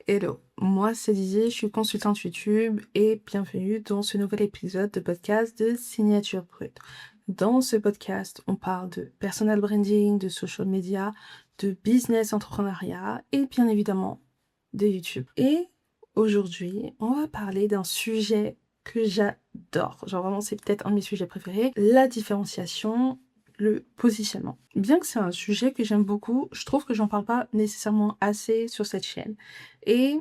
Hello, moi c'est Didier, je suis consultante YouTube et bienvenue dans ce nouvel épisode de podcast de Signature Brute. Dans ce podcast, on parle de personal branding, de social media, de business entrepreneuriat et bien évidemment de YouTube. Et aujourd'hui, on va parler d'un sujet que j'adore. Genre vraiment, c'est peut-être un de mes sujets préférés, la différenciation, le positionnement. Bien que c'est un sujet que j'aime beaucoup, je trouve que j'en parle pas nécessairement assez sur cette chaîne. Et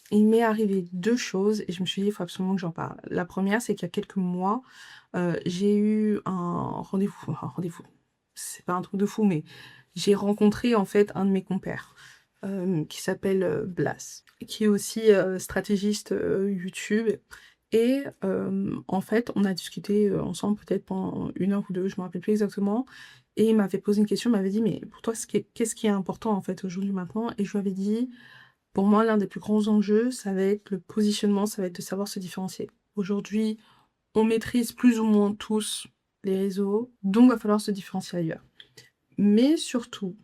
il m'est arrivé deux choses et je me suis dit, il faut absolument que j'en parle. La première, c'est qu'il y a quelques mois, j'ai eu un rendez-vous. C'est pas un truc de fou, mais j'ai rencontré en fait un de mes compères qui s'appelle Blas, qui est aussi stratégiste YouTube. Et en fait, on a discuté ensemble peut-être pendant une heure ou deux, je me rappelle plus exactement. Et il m'avait posé une question, il m'avait dit, mais pour toi, qu'est-ce qui est important en fait aujourd'hui maintenant? Et je lui avais dit, pour moi, l'un des plus grands enjeux, ça va être le positionnement, ça va être de savoir se différencier. Aujourd'hui, on maîtrise plus ou moins tous les réseaux, donc il va falloir se différencier ailleurs. Mais surtout,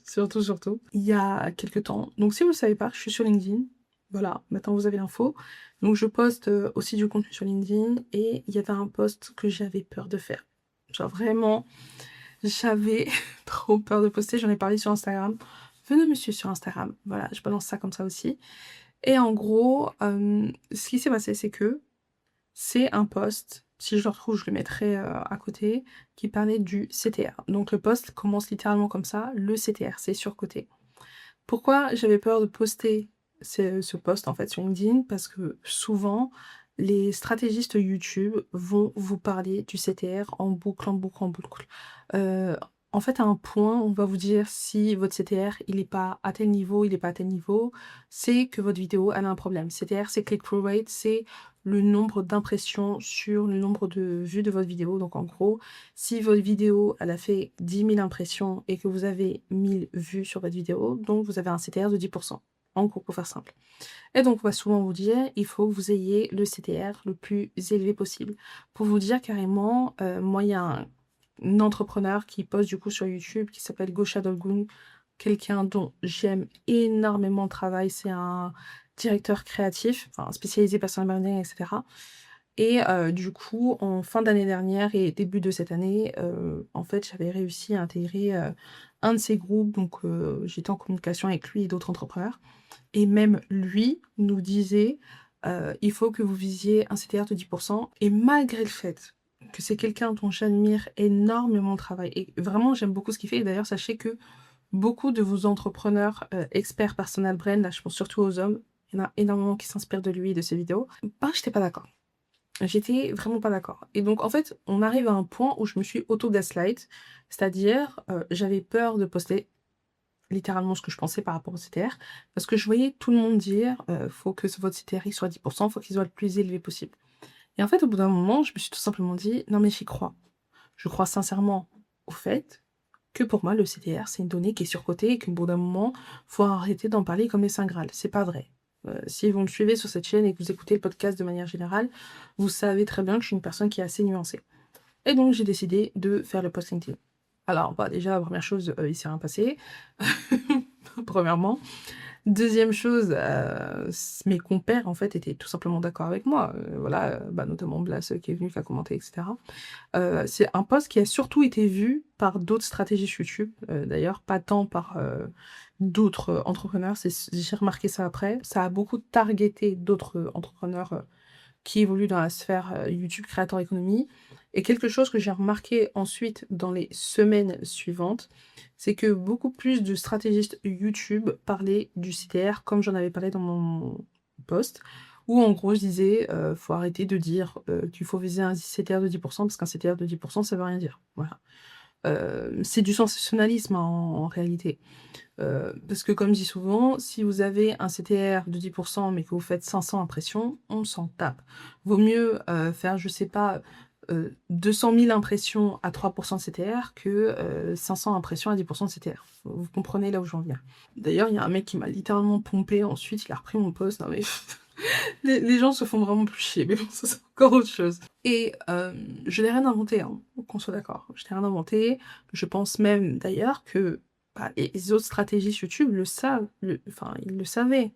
surtout, il y a quelques temps, donc si vous ne le savez pas, je suis sur LinkedIn. Voilà, maintenant vous avez l'info. Donc je poste aussi du contenu sur LinkedIn et il y avait un post que j'avais peur de faire. Genre vraiment, j'avais trop peur de poster, j'en ai parlé sur Instagram. Venez me suivre sur Instagram. Voilà, je balance ça comme ça aussi. Et en gros, ce qui s'est passé, c'est que c'est un post, si je le retrouve, je le mettrai à côté, qui parlait du CTR. Donc le post commence littéralement comme ça, le CTR, c'est surcoté. Pourquoi j'avais peur de poster ce post en fait sur LinkedIn? Parce que souvent, les stratégistes YouTube vont vous parler du CTR en boucle, en boucle, en boucle. Euh, en fait, à un point, on va vous dire si votre CTR, il n'est pas à tel niveau, il n'est pas à tel niveau, c'est que votre vidéo, elle a un problème. CTR, c'est click-through rate, c'est le nombre d'impressions sur le nombre de vues de votre vidéo. Donc en gros, si votre vidéo, elle a fait 10 000 impressions et que vous avez 1000 vues sur votre vidéo, donc vous avez un CTR de 10%. En gros, pour faire simple. Et donc, on va souvent vous dire, il faut que vous ayez le CTR le plus élevé possible. Pour vous dire carrément, moi, il y a un entrepreneur qui poste du coup sur YouTube qui s'appelle Gosha Dolgun, quelqu'un dont j'aime énormément le travail. C'est un directeur créatif, enfin, spécialisé personal branding, etc. Et du coup, en fin d'année dernière et début de cette année, en fait, j'avais réussi à intégrer un de ces groupes. Donc, j'étais en communication avec lui et d'autres entrepreneurs. Et même lui nous disait, il faut que vous visiez un CTR de 10%. Et malgré le fait que c'est quelqu'un dont j'admire énormément le travail, et vraiment j'aime beaucoup ce qu'il fait, et d'ailleurs sachez que beaucoup de vos entrepreneurs experts personal brand, là je pense surtout aux hommes, il y en a énormément qui s'inspirent de lui et de ses vidéos, ben j'étais pas d'accord. J'étais vraiment pas d'accord. Et donc, en fait, on arrive à un point où je me suis auto-gaslight, c'est-à-dire, j'avais peur de poster littéralement ce que je pensais par rapport au CTR, parce que je voyais tout le monde dire, faut que votre CTR il soit 10%, faut qu'il soit le plus élevé possible. Et en fait, au bout d'un moment, je me suis tout simplement dit, non mais j'y crois. Je crois sincèrement au fait que pour moi, le CTR, c'est une donnée qui est surcotée et qu'au bout d'un moment, faut arrêter d'en parler comme les Saint Graal. C'est pas vrai. Si vous me suivez sur cette chaîne et que vous écoutez le podcast de manière générale, vous savez très bien que je suis une personne qui est assez nuancée. Et donc, j'ai décidé de faire le post LinkedIn. Alors, bah, déjà, la première chose, il s'est rien passé. Premièrement. Deuxième chose, mes compères, en fait, étaient tout simplement d'accord avec moi. Voilà, bah, notamment Blas qui est venu, qui a commenté, etc. C'est un post qui a surtout été vu par d'autres stratégistes YouTube, d'ailleurs, pas tant par d'autres entrepreneurs. J'ai remarqué ça après. Ça a beaucoup targeté d'autres entrepreneurs qui évolue dans la sphère YouTube Creator Economy. Et quelque chose que j'ai remarqué ensuite dans les semaines suivantes, c'est que beaucoup plus de stratégistes YouTube parlaient du CTR, comme j'en avais parlé dans mon post, où en gros je disais, faut arrêter de dire qu'il faut viser un CTR de 10%, parce qu'un CTR de 10%, ça veut rien dire. Voilà. C'est du sensationnalisme hein, en réalité. Parce que comme je dis souvent, si vous avez un CTR de 10% mais que vous faites 500 impressions, on s'en tape. Vaut mieux faire, je sais pas, 200 000 impressions à 3% de CTR que 500 impressions à 10% de CTR. Vous comprenez là où j'en viens. D'ailleurs, il y a un mec qui m'a littéralement pompé ensuite, il a repris mon post. Non mais les gens se font vraiment plus chier, mais bon, ça c'est encore autre chose. Et je n'ai rien inventé, hein, qu'on soit d'accord. Je n'ai rien inventé. Je pense même d'ailleurs que bah, les autres stratégies YouTube le savent, enfin, ils le savaient.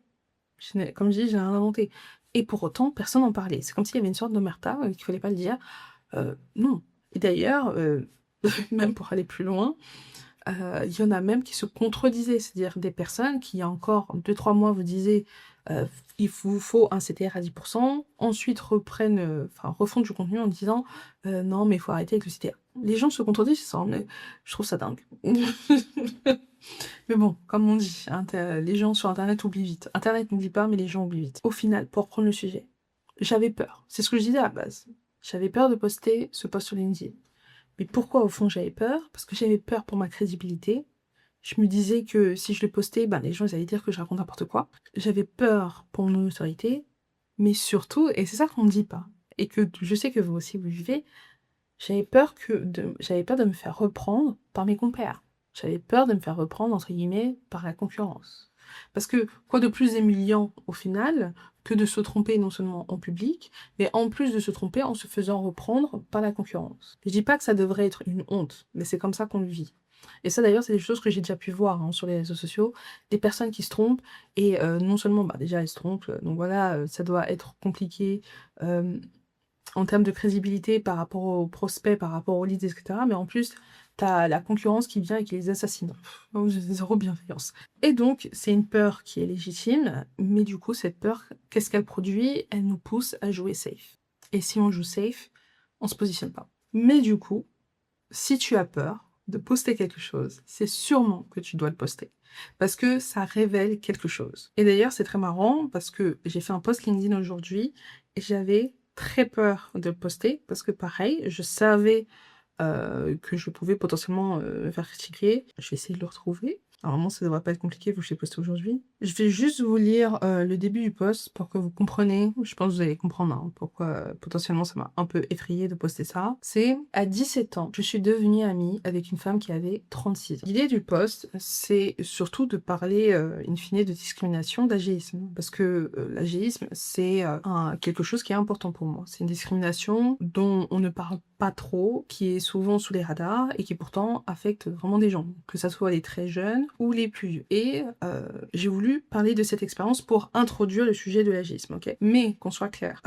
Comme je dis, j'ai rien inventé. Et pour autant, personne n'en parlait. C'est comme s'il y avait une sorte d'omerta, qu'il fallait pas le dire. Non. Et d'ailleurs, même pour aller plus loin, il y en a même qui se contredisaient. C'est-à-dire des personnes qui, il y a encore 2-3 mois, vous disaient il vous faut un CTR à 10%, ensuite refont du contenu en disant non, mais il faut arrêter avec le CTR. Les gens se contredisent, ça, mais je trouve ça dingue. Mais bon, comme on dit, les gens sur Internet oublient vite. Internet n'oublie pas, mais les gens oublient vite. Au final, pour reprendre le sujet, j'avais peur. C'est ce que je disais à la base. J'avais peur de poster ce post sur LinkedIn. Mais pourquoi au fond j'avais peur? Parce que j'avais peur pour ma crédibilité. Je me disais que si je le postais, les gens ils allaient dire que je raconte n'importe quoi. J'avais peur pour mon autorité, mais surtout, et c'est ça qu'on ne dit pas, et que je sais que vous aussi vous vivez, j'avais peur de me faire reprendre par mes compères. J'avais peur de me faire reprendre, entre guillemets, par la concurrence. Parce que quoi de plus humiliant au final que de se tromper non seulement en public, mais en plus de se tromper en se faisant reprendre par la concurrence. Je dis pas que ça devrait être une honte, mais c'est comme ça qu'on le vit. Et ça d'ailleurs, c'est des choses que j'ai déjà pu voir sur les réseaux sociaux, des personnes qui se trompent, et non seulement, déjà elles se trompent, donc voilà, ça doit être compliqué en termes de crédibilité par rapport aux prospects, par rapport aux leads, etc. Mais en plus, t'as la concurrence qui vient et qui les assassine. Donc j'ai zéro bienveillance. Et donc, c'est une peur qui est légitime, mais du coup, cette peur, qu'est-ce qu'elle produit? Elle nous pousse à jouer safe. Et si on joue safe, on se positionne pas. Mais du coup, si tu as peur de poster quelque chose, c'est sûrement que tu dois le poster. Parce que ça révèle quelque chose. Et d'ailleurs, c'est très marrant parce que j'ai fait un post LinkedIn aujourd'hui et j'avais très peur de le poster parce que pareil, je savais que je pouvais potentiellement me faire critiquer. Je vais essayer de le retrouver. Normalement, ça devrait pas être compliqué vu que je l'ai posté aujourd'hui. Je vais juste vous lire le début du post pour que vous compreniez. Je pense que vous allez comprendre pourquoi potentiellement ça m'a un peu effrayé de poster ça. C'est à 17 ans, je suis devenue amie avec une femme qui avait 36 ans. L'idée du post, c'est surtout de parler in fine de discrimination, d'agéisme. Parce que l'agéisme, c'est quelque chose qui est important pour moi. C'est une discrimination dont on ne parle pas trop, qui est souvent sous les radars et qui pourtant affecte vraiment des gens, que ça soit les très jeunes ou les plus vieux. Et j'ai voulu parler de cette expérience pour introduire le sujet de l'agisme, ok? Mais qu'on soit clair,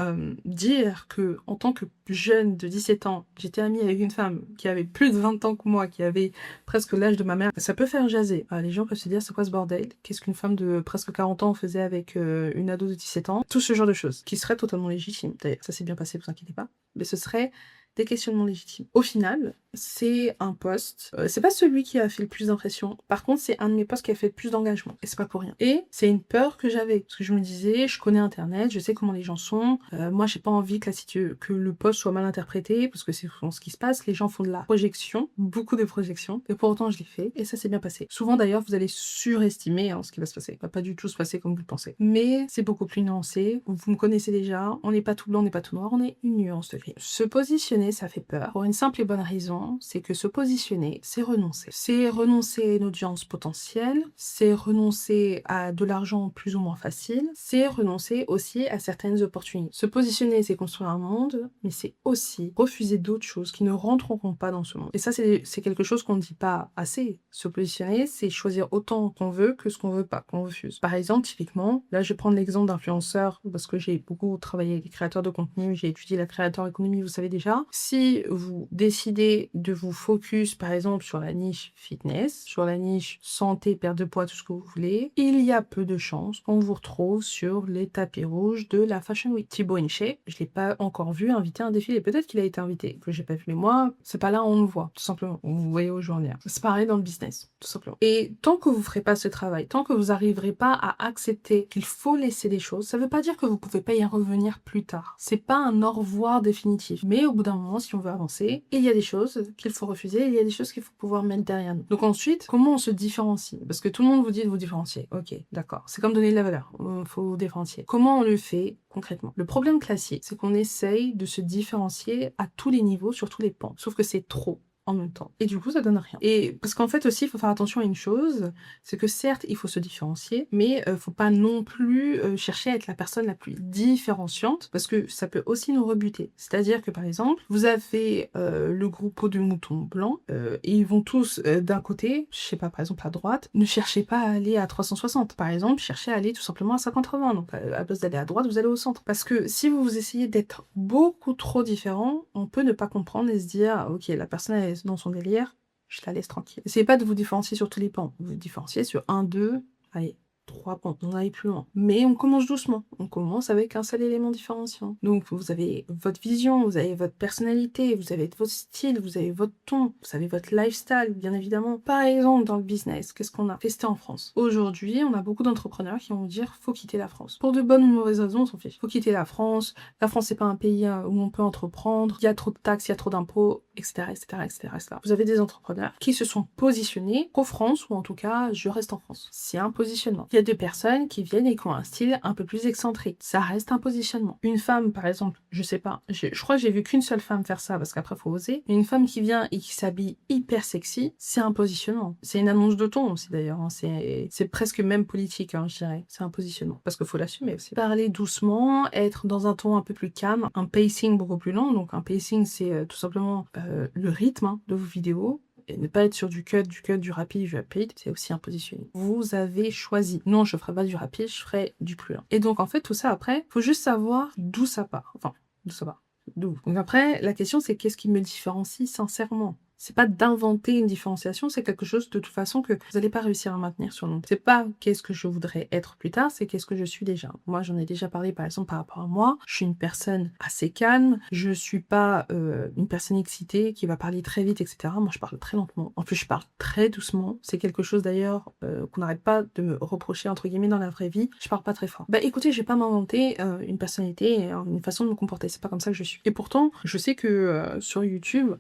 dire que en tant que jeune de 17 ans, j'étais amie avec une femme qui avait plus de 20 ans que moi, qui avait presque l'âge de ma mère, ça peut faire jaser. Les gens peuvent se dire c'est quoi ce bordel? Qu'est-ce qu'une femme de presque 40 ans faisait avec une ado de 17 ans? Tout ce genre de choses, qui serait totalement légitime. D'ailleurs, ça s'est bien passé, vous inquiétez pas. Mais ce serait des questionnements légitimes. Au final, c'est un post, c'est pas celui qui a fait le plus d'impression, par contre c'est un de mes posts qui a fait le plus d'engagement, et c'est pas pour rien. Et c'est une peur que j'avais, parce que je me disais, je connais internet, je sais comment les gens sont, moi j'ai pas envie que le post soit mal interprété, parce que c'est souvent ce qui se passe, les gens font de la projection, beaucoup de projections, et pour autant je l'ai fait, et ça s'est bien passé. Souvent d'ailleurs vous allez surestimer ce qui va se passer, ça va pas du tout se passer comme vous le pensez, mais c'est beaucoup plus nuancé, vous me connaissez déjà, on n'est pas tout blanc, on n'est pas tout noir, on est une nuance de gris. Se positionner, ça fait peur, pour une simple et bonne raison, c'est que se positionner, c'est renoncer. C'est renoncer à une audience potentielle, c'est renoncer à de l'argent plus ou moins facile, c'est renoncer aussi à certaines opportunités. Se positionner, c'est construire un monde, mais c'est aussi refuser d'autres choses qui ne rentreront pas dans ce monde. Et ça, c'est quelque chose qu'on ne dit pas assez. Se positionner, c'est choisir autant qu'on veut que ce qu'on veut pas, qu'on refuse. Par exemple, typiquement, là, je vais prendre l'exemple d'influenceurs, parce que j'ai beaucoup travaillé avec les créateurs de contenu, j'ai étudié la créateur économie, vous savez déjà. Si vous décidez de vous focus, par exemple, sur la niche fitness, sur la niche santé, perte de poids, tout ce que vous voulez, il y a peu de chances qu'on vous retrouve sur les tapis rouges de la Fashion Week. Thibaut InShape, je l'ai pas encore vu inviter un défilé. Peut-être qu'il a été invité, que j'ai pas vu. Mais moi, c'est pas là où on le voit, tout simplement. Vous voyez au journal. C'est pareil dans le business, tout simplement. Et tant que vous ferez pas ce travail, tant que vous arriverez pas à accepter qu'il faut laisser des choses, ça veut pas dire que vous pouvez pas y revenir plus tard. C'est pas un au revoir définitif. Mais au bout d'un moment, si on veut avancer, il y a des choses qu'il faut refuser, il y a des choses qu'il faut pouvoir mettre derrière nous. Donc ensuite, comment on se différencie? Parce que tout le monde vous dit de vous différencier. Ok, d'accord. C'est comme donner de la valeur. Faut vous différencier. Comment on le fait concrètement? Le problème classique, c'est qu'on essaye de se différencier à tous les niveaux, sur tous les pans. Sauf que c'est trop. en même temps. Et du coup, ça donne rien. Et parce qu'en fait aussi, il faut faire attention à une chose, c'est que certes, il faut se différencier, mais faut pas non plus chercher à être la personne la plus différenciante, parce que ça peut aussi nous rebuter. C'est-à-dire que par exemple, vous avez le groupe de moutons blancs, et ils vont tous d'un côté, je sais pas, par exemple à droite, ne cherchez pas à aller à 360. Par exemple, cherchez à aller tout simplement à 50-80. Donc à la place d'aller à droite, vous allez au centre. Parce que si vous essayez d'être beaucoup trop différent, on peut ne pas comprendre et se dire, ok, la personne elle est dans son délire, je la laisse tranquille. Essayez pas de vous différencier sur tous les pans. Vous vous différenciez sur un, deux, allez, 3 pans, on aille plus loin. Mais on commence doucement. On commence avec un seul élément différenciant. Donc vous avez votre vision, vous avez votre personnalité, vous avez votre style, vous avez votre ton, vous avez votre lifestyle, bien évidemment. Par exemple, dans le business, qu'est-ce qu'on a testé en France? Aujourd'hui, on a beaucoup d'entrepreneurs qui vont vous dire faut quitter la France. Pour de bonnes ou de mauvaises raisons, on s'en fiche. Faut quitter la France. La France, c'est pas un pays où on peut entreprendre. Il y a trop de taxes, il y a trop d'impôts, etc., etc., etc., etc. Vous avez des entrepreneurs qui se sont positionnés pro-France, ou en tout cas, je reste en France. C'est un positionnement. Il y a des personnes qui viennent et qui ont un style un peu plus excentrique. Ça reste un positionnement. Une femme, par exemple, je sais pas, je crois que j'ai vu qu'une seule femme faire ça, parce qu'après, faut oser. Mais une femme qui vient et qui s'habille hyper sexy, c'est un positionnement. C'est une annonce de ton aussi, d'ailleurs. Hein. C'est presque même politique, hein, je dirais. C'est un positionnement. Parce qu'il faut l'assumer aussi. Parler doucement, être dans un ton un peu plus calme, un pacing beaucoup plus lent. Donc, un pacing, c'est tout simplement le rythme de vos vidéos. Et ne pas être sur du cut, du rapide, c'est aussi un positionnement. Vous avez choisi. Non, je ferai pas du rapide, je ferai du plus lent. Et donc, en fait, tout ça, après, faut juste savoir d'où ça part. Enfin, d'où ça part. D'où. Donc après, la question, c'est qu'est-ce qui me différencie sincèrement? C'est pas d'inventer une différenciation, c'est quelque chose de toute façon que vous n'allez pas réussir à maintenir sur nous. C'est pas qu'est-ce que je voudrais être plus tard, c'est qu'est-ce que je suis déjà. Moi, j'en ai déjà parlé par exemple par rapport à moi. Je suis une personne assez calme, je suis pas une personne excitée qui va parler très vite, etc. Moi, je parle très lentement. En plus, je parle très doucement. C'est quelque chose d'ailleurs qu'on n'arrête pas de me reprocher entre guillemets dans la vraie vie. Je parle pas très fort. Bah écoutez, je vais pas m'inventer une personnalité et une façon de me comporter. C'est pas comme ça que je suis. Et pourtant, je sais que sur YouTube,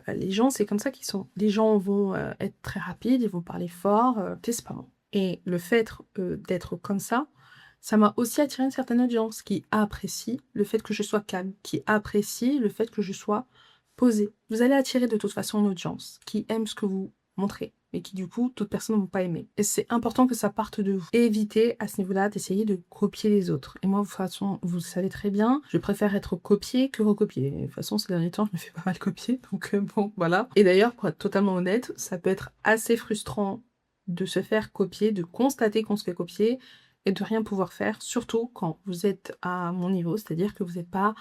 les gens, c'est comme ça qu'ils sont. Les gens vont être très rapides, ils vont parler fort, c'est pas bon. Et le fait d'être comme ça m'a aussi attiré une certaine audience qui apprécie le fait que je sois calme, qui apprécie le fait que je sois posée. Vous allez attirer de toute façon une audience qui aime ce que vous montrez, mais qui du coup, d'autres personnes ne vont pas aimer. Et c'est important que ça parte de vous. Et évitez à ce niveau-là d'essayer de copier les autres. Et moi, de toute façon, vous le savez très bien, je préfère être copié que recopié. De toute façon, ces derniers temps, je me fais pas mal copier, donc bon, voilà. Et d'ailleurs, pour être totalement honnête, ça peut être assez frustrant de se faire copier, de constater qu'on se fait copier et de rien pouvoir faire, surtout quand vous êtes à mon niveau, c'est-à-dire que vous n'êtes pas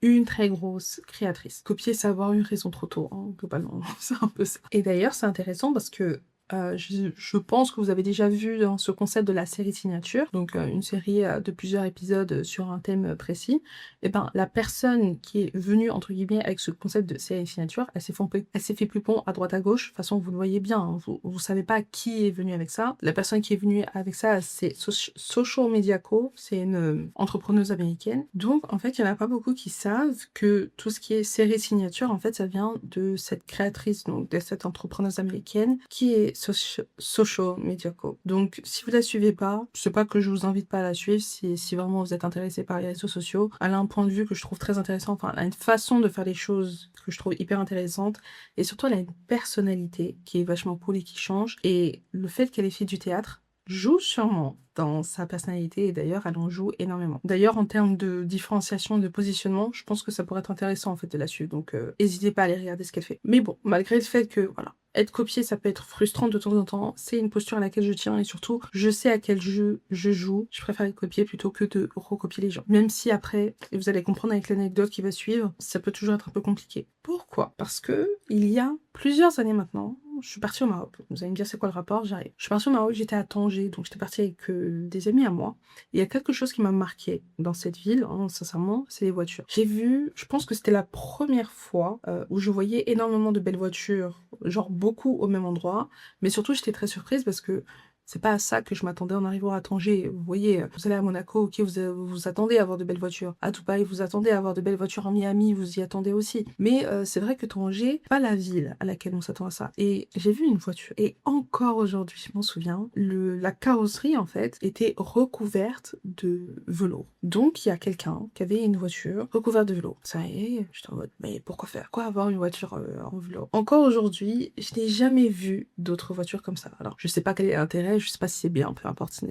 une très grosse créatrice. Copier, c'est avoir une raison trop tôt, hein, globalement, c'est un peu ça. Et d'ailleurs, c'est intéressant parce que je pense que vous avez déjà vu dans ce concept de la série signature, donc une série de plusieurs épisodes sur un thème précis, et ben la personne qui est venue entre guillemets avec ce concept de série signature, elle s'est fait plus pont à droite à gauche, de toute façon vous le voyez bien, hein, vous savez pas qui est venu avec ça. La personne qui est venue avec ça, c'est Social Media Co, c'est une entrepreneuse américaine. Donc en fait, il y en a pas beaucoup qui savent que tout ce qui est série signature, en fait, ça vient de cette créatrice, donc de cette entrepreneuse américaine qui est Social Media Co. Donc, si vous la suivez pas, c'est pas que je vous invite pas à la suivre, si vraiment vous êtes intéressé par les réseaux sociaux. Elle a un point de vue que je trouve très intéressant, enfin, elle a une façon de faire les choses que je trouve hyper intéressante, et surtout, elle a une personnalité qui est vachement cool et qui change, et le fait qu'elle ait fait du théâtre joue sûrement dans sa personnalité, et d'ailleurs elle en joue énormément. D'ailleurs en termes de différenciation, de positionnement, je pense que ça pourrait être intéressant en fait de la suivre, donc n'hésitez pas à aller regarder ce qu'elle fait. Mais bon, malgré le fait que voilà, être copié ça peut être frustrant de temps en temps, c'est une posture à laquelle je tiens et surtout je sais à quel jeu je joue, je préfère être copié plutôt que de recopier les gens. Même si après, et vous allez comprendre avec l'anecdote qui va suivre, ça peut toujours être un peu compliqué. Pourquoi? Parce que il y a plusieurs années maintenant, je suis partie au Maroc. Vous allez me dire c'est quoi le rapport? J'arrive. Je suis partie au Maroc, j'étais à Tanger, donc j'étais partie avec des amis à moi. Il y a quelque chose qui m'a marqué dans cette ville, hein, sincèrement, c'est les voitures. J'ai vu, je pense que c'était la première fois où je voyais énormément de belles voitures, genre beaucoup au même endroit, mais surtout j'étais très surprise parce que C'est pas à ça que je m'attendais en arrivant à Tanger. Vous voyez, vous allez à Monaco, ok, vous attendez à avoir de belles voitures. À Dubaï, vous attendez à avoir de belles voitures. En Miami, vous y attendez aussi. Mais c'est vrai que Tanger, pas la ville à laquelle on s'attend à ça. Et j'ai vu une voiture. Et encore aujourd'hui, je m'en souviens, la carrosserie, en fait, était recouverte de velours. Donc, il y a quelqu'un qui avait une voiture recouverte de velours. Ça y est, j'étais en mode, mais pourquoi faire? Pourquoi avoir une voiture en velours? Encore aujourd'hui, je n'ai jamais vu d'autres voitures comme ça. Alors, je sais pas quel est l'intérêt, je sais pas si c'est bien, peu importe, ce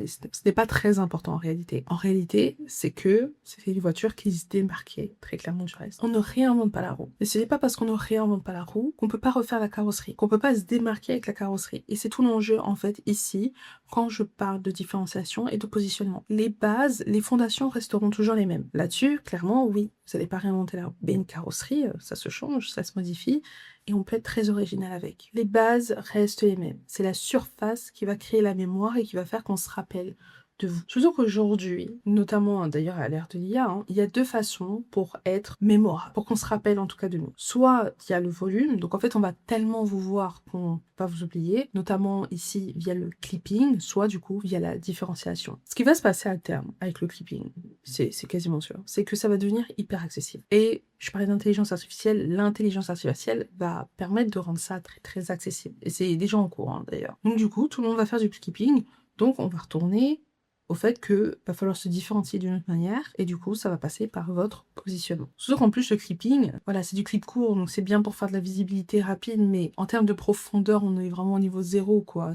n'est pas très important en réalité. En réalité, c'est que c'était une voiture qui se démarquait très clairement du reste. On ne réinvente pas la roue. Et ce n'est pas parce qu'on ne réinvente pas la roue qu'on peut pas refaire la carrosserie, qu'on peut pas se démarquer avec la carrosserie. Et c'est tout l'enjeu, en fait, ici, quand je parle de différenciation et de positionnement. Les bases, les fondations resteront toujours les mêmes. Là-dessus, clairement, oui, vous n'allez pas réinventer la roue. Mais une carrosserie, ça se change, ça se modifie, et on peut être très original avec. Les bases restent les mêmes. C'est la surface qui va créer la mémoire et qui va faire qu'on se rappelle de vous. Surtout qu'aujourd'hui, notamment d'ailleurs à l'ère de l'IA, il y a deux façons pour être mémorable, pour qu'on se rappelle en tout cas de nous. Soit il y a le volume, donc en fait on va tellement vous voir qu'on ne peut pas vous oublier, notamment ici via le clipping, soit du coup via la différenciation. Ce qui va se passer à terme avec le clipping, c'est quasiment sûr, c'est que ça va devenir hyper accessible. Et je parlais d'intelligence artificielle, l'intelligence artificielle va permettre de rendre ça très très accessible. Et c'est déjà en cours d'ailleurs. Donc du coup, tout le monde va faire du clipping, donc on va retourner au fait que va falloir se différencier d'une autre manière, et du coup, ça va passer par votre positionnement. Surtout qu'en plus, le clipping, voilà, c'est du clip court, donc c'est bien pour faire de la visibilité rapide, mais en termes de profondeur, on est vraiment au niveau zéro, quoi.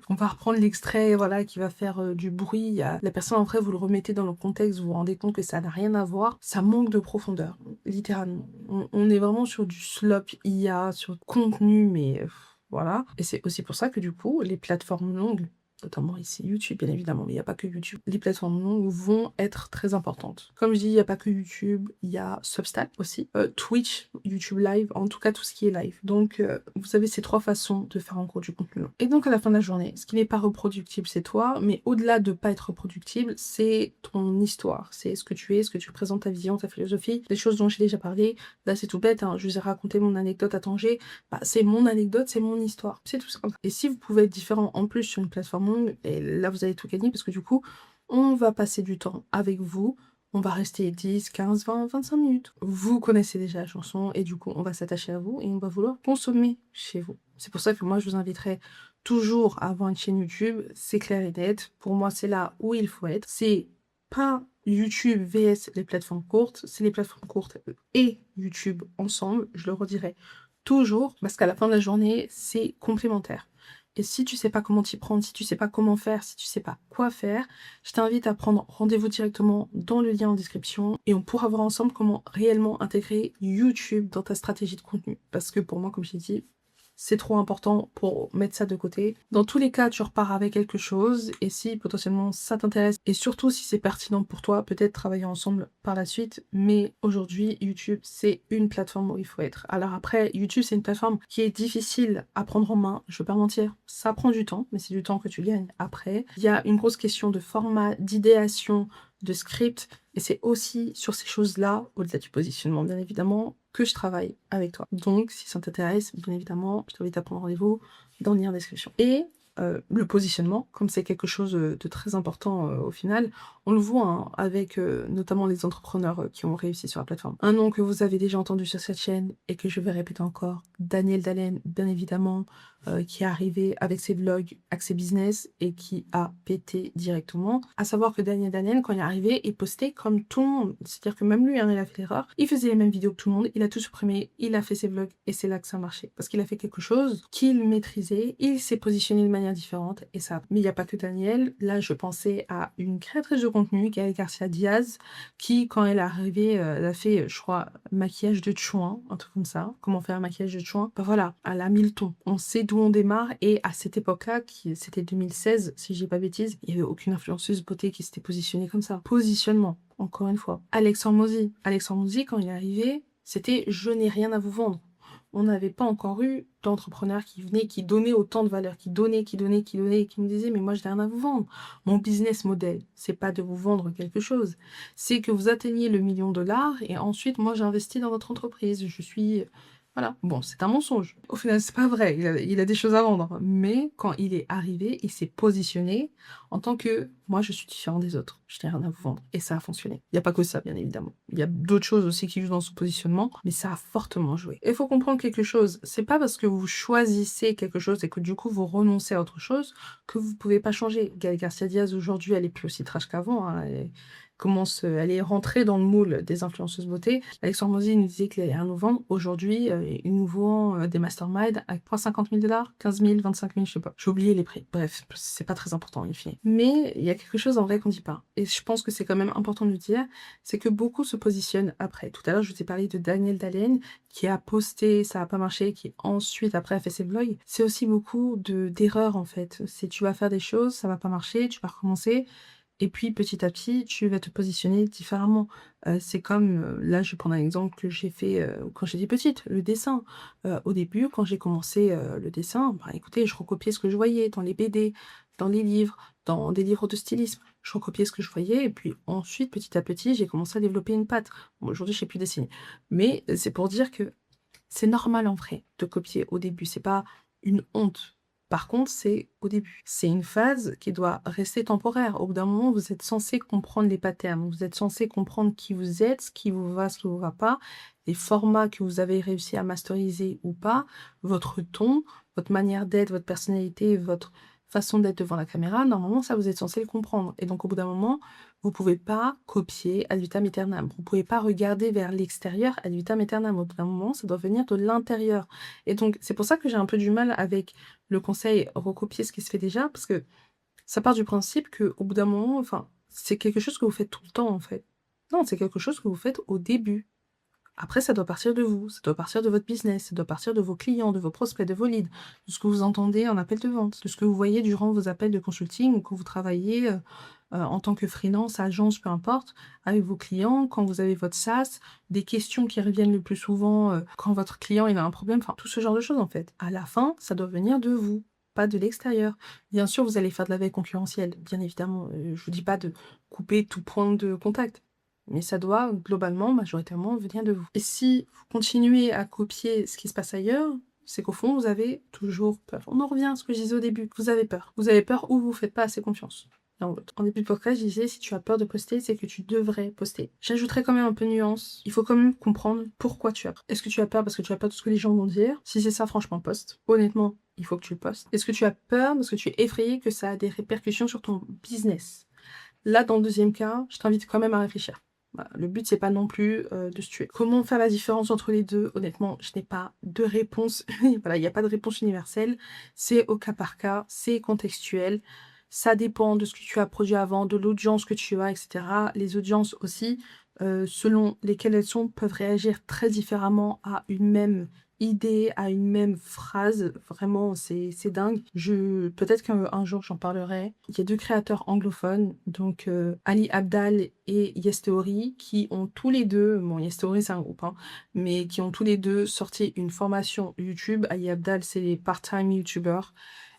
On va reprendre l'extrait, voilà, qui va faire du bruit. La personne, en vrai, vous le remettez dans le contexte, vous vous rendez compte que ça n'a rien à voir. Ça manque de profondeur, littéralement. On est vraiment sur du slop IA, sur le contenu, mais voilà. Et c'est aussi pour ça que du coup, les plateformes longues, notamment ici YouTube bien évidemment, mais il n'y a pas que YouTube. Les plateformes longues vont être très importantes. Comme je dis, il n'y a pas que YouTube, il y a Substack aussi, Twitch, YouTube Live, en tout cas tout ce qui est live. Donc vous avez ces trois façons de faire en gros du contenu long. Et donc à la fin de la journée, ce qui n'est pas reproductible c'est toi, mais au-delà de pas être reproductible, c'est ton histoire, c'est ce que tu es, ce que tu présentes, ta vision, ta philosophie, des choses dont j'ai déjà parlé. Là c'est tout bête, je vous ai raconté mon anecdote à Tanger, c'est mon anecdote, c'est mon histoire, c'est tout ça. Et si vous pouvez être différent en plus sur une plateforme, et là vous allez tout gagner parce que du coup on va passer du temps avec vous, on va rester 10, 15, 20, 25 minutes. Vous connaissez déjà la chanson et du coup on va s'attacher à vous et on va vouloir consommer chez vous. C'est pour ça que moi je vous inviterai toujours à avoir une chaîne YouTube, c'est clair et net. Pour moi c'est là où il faut être. C'est pas YouTube vs les plateformes courtes, c'est les plateformes courtes et YouTube ensemble, je le redirai toujours, parce qu'à la fin de la journée, c'est complémentaire. Et si tu sais pas comment t'y prendre, si tu sais pas comment faire, si tu sais pas quoi faire, je t'invite à prendre rendez-vous directement dans le lien en description et on pourra voir ensemble comment réellement intégrer YouTube dans ta stratégie de contenu. Parce que pour moi, comme je l'ai dit, c'est trop important pour mettre ça de côté. Dans tous les cas, tu repars avec quelque chose et si potentiellement ça t'intéresse et surtout si c'est pertinent pour toi, peut-être travailler ensemble par la suite. Mais aujourd'hui, YouTube, c'est une plateforme où il faut être. Alors après, YouTube, c'est une plateforme qui est difficile à prendre en main, je vais pas mentir. Ça prend du temps, mais c'est du temps que tu gagnes après. Il y a une grosse question de format, d'idéation, de script. Et c'est aussi sur ces choses-là, au-delà du positionnement bien évidemment, que je travaille avec toi. Donc si ça t'intéresse, bien évidemment, je t'invite à prendre rendez-vous dans le lien en description. Et le positionnement, comme c'est quelque chose de très important au final, on le voit avec notamment les entrepreneurs qui ont réussi sur la plateforme. Un nom que vous avez déjà entendu sur cette chaîne et que je vais répéter encore, Daniel Dalen, bien évidemment, qui est arrivé avec ses vlogs Accès Business et qui a pété directement. À savoir que Daniel Daniel, quand il est arrivé, il postait comme tout le monde. C'est-à-dire que même lui, il a fait l'erreur. Il faisait les mêmes vidéos que tout le monde, il a tout supprimé, il a fait ses vlogs et c'est là que ça a marché. Parce qu'il a fait quelque chose qu'il maîtrisait, il s'est positionné de manière différente et ça. Mais il n'y a pas que Daniel. Là, je pensais à une créatrice de contenu, Gaëlle Garcia Diaz, qui, quand elle est arrivée, elle a fait, je crois, maquillage de chouin, un truc comme ça. Comment faire un maquillage de chouin? Ben voilà, elle a mis le ton. On sait d'où on démarre et à cette époque-là, c'était 2016, si j'ai pas bêtise, il n'y avait aucune influenceuse beauté qui s'était positionnée comme ça. Positionnement, encore une fois. Alexandre Mosy, quand il est arrivé, c'était « je n'ai rien à vous vendre ». On n'avait pas encore eu d'entrepreneurs qui venaient, qui donnaient autant de valeur, qui donnaient, et qui me disaient « mais moi, je n'ai rien à vous vendre ». Mon business model, c'est pas de vous vendre quelque chose, c'est que vous atteigniez le $1 000 000 et ensuite, moi, j'investis dans votre entreprise. Je suis Voilà. Bon, c'est un mensonge. Au final, c'est pas vrai, il a des choses à vendre. Mais quand il est arrivé, il s'est positionné en tant que: «Moi, je suis différent des autres, je n'ai rien à vous vendre» et ça a fonctionné. Il y a pas que ça, bien évidemment. Il y a d'autres choses aussi qui jouent dans son positionnement, mais ça a fortement joué. Et il faut comprendre quelque chose, c'est pas parce que vous choisissez quelque chose et que du coup vous renoncez à autre chose, que vous pouvez pas changer. Gaëlle Garcia Diaz aujourd'hui, elle est plus aussi trash qu'avant, hein, elle est rentrée dans le moule des influenceuses beauté. Alexandre Mozi nous disait qu'il allait rien nous vendre. Aujourd'hui, il nous vend, des masterminds à quoi 50 000 $, 15 000, 25 000, je sais pas. J'ai oublié les prix. Bref, c'est pas très important in fine. Mais il y a quelque chose en vrai qu'on dit pas et je pense que c'est quand même important de le dire, c'est que beaucoup se positionnent après. Tout à l'heure, je vous ai parlé de Danielle Dalen qui a posté, ça a pas marché, qui ensuite après a fait ses vlogs. C'est aussi beaucoup d'erreurs en fait. C'est tu vas faire des choses, ça va pas marcher, tu vas recommencer et puis petit à petit, tu vas te positionner différemment. C'est comme, là je vais prendre un exemple que j'ai fait, quand j'étais petite, le dessin. Au début, quand j'ai commencé, le dessin, bah, écoutez, je recopiais ce que je voyais dans les BD, dans les livres, dans des livres de stylisme. Je recopiais ce que je voyais et puis ensuite, petit à petit, j'ai commencé à développer une patte. Bon, aujourd'hui, je sais plus dessiner. Mais c'est pour dire que c'est normal en vrai de copier au début, c'est pas une honte. Par contre, c'est au début. C'est une phase qui doit rester temporaire. Au bout d'un moment, vous êtes censé comprendre les patterns, vous êtes censé comprendre qui vous êtes, ce qui vous va, ce qui vous va pas, les formats que vous avez réussi à masteriser ou pas, votre ton, votre manière d'être, votre personnalité, votre façon d'être devant la caméra. Normalement, ça, vous êtes censé le comprendre. Et donc, au bout d'un moment, vous pouvez pas copier ad vitam aeternam. Vous pouvez pas regarder vers l'extérieur ad vitam aeternam. Au bout d'un moment, ça doit venir de l'intérieur. Et donc, c'est pour ça que j'ai un peu du mal avec le conseil recopier ce qui se fait déjà, parce que ça part du principe que au bout d'un moment, enfin, c'est quelque chose que vous faites tout le temps, en fait. Non, c'est quelque chose que vous faites au début. Après, ça doit partir de vous, ça doit partir de votre business, ça doit partir de vos clients, de vos prospects, de vos leads, de ce que vous entendez en appel de vente, de ce que vous voyez durant vos appels de consulting ou quand vous travaillez en tant que freelance, agence, peu importe, avec vos clients, quand vous avez votre SaaS, des questions qui reviennent le plus souvent quand votre client il a un problème, enfin tout ce genre de choses en fait. À la fin, ça doit venir de vous, pas de l'extérieur. Bien sûr, vous allez faire de la veille concurrentielle, bien évidemment. Je vous dis pas de couper tout point de contact. Mais ça doit globalement, majoritairement, venir de vous. Et si vous continuez à copier ce qui se passe ailleurs, c'est qu'au fond, vous avez toujours peur. On en revient à ce que je disais au début. Vous avez peur. Vous avez peur ou vous faites pas assez confiance. En début de podcast, je disais, si tu as peur de poster, c'est que tu devrais poster. J'ajouterais quand même un peu de nuance. Il faut quand même comprendre pourquoi tu as peur. Est-ce que tu as peur parce que tu as peur de ce que les gens vont dire? Si c'est ça, franchement, poste. Honnêtement, il faut que tu le postes. Est-ce que tu as peur parce que tu es effrayé que ça a des répercussions sur ton business? Là, dans le deuxième cas, je t'invite quand même à réfléchir. Voilà, le but, c'est pas non plus de se tuer. Comment faire la différence entre les deux? Honnêtement, je n'ai pas de réponse. Voilà, il n'y a pas de réponse universelle. C'est au cas par cas, c'est contextuel. Ça dépend de ce que tu as produit avant, de l'audience que tu as, etc. Les audiences aussi, selon lesquelles elles sont, peuvent réagir très différemment à une même idée, à une même phrase. Vraiment, c'est dingue. Peut-être qu'un jour, j'en parlerai. Il y a deux créateurs anglophones, donc Ali Abdaal et Yes Theory, qui ont tous les deux, bon, Yes Theory, c'est un groupe, hein, mais qui ont tous les deux sorti une formation YouTube. Ali Abdaal, c'est les part-time YouTubers.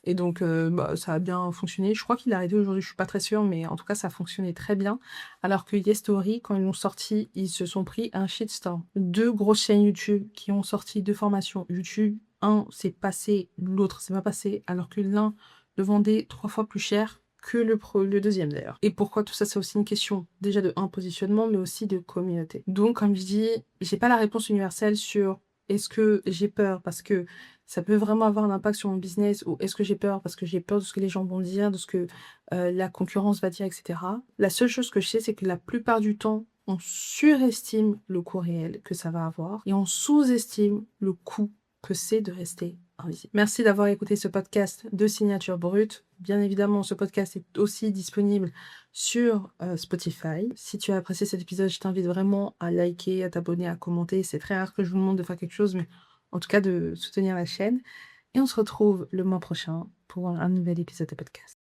Et donc, bah, ça a bien fonctionné. Je crois qu'il a arrêté aujourd'hui, je suis pas très sûre, mais en tout cas, ça a fonctionné très bien. Alors que Yes Story, quand ils l'ont sorti, ils se sont pris un shitstorm. Deux grosses chaînes YouTube qui ont sorti deux formations YouTube. Un, c'est passé, l'autre, c'est pas passé, alors que l'un le vendait 3 fois plus cher que le deuxième d'ailleurs. Et pourquoi tout ça, c'est aussi une question déjà de un positionnement, mais aussi de communauté. Donc, comme je dis, j'ai pas la réponse universelle sur est-ce que j'ai peur parce que ça peut vraiment avoir un impact sur mon business ou est-ce que j'ai peur parce que j'ai peur de ce que les gens vont dire, de ce que la concurrence va dire, etc. La seule chose que je sais, c'est que la plupart du temps, on surestime le coût réel que ça va avoir et on sous-estime le coût que c'est de rester invisible. Merci d'avoir écouté ce podcast de Signature Brute. Bien évidemment, ce podcast est aussi disponible sur Spotify. Si tu as apprécié cet épisode, je t'invite vraiment à liker, à t'abonner, à commenter. C'est très rare que je vous demande de faire quelque chose, mais en tout cas de soutenir la chaîne. Et on se retrouve le mois prochain pour un nouvel épisode de podcast.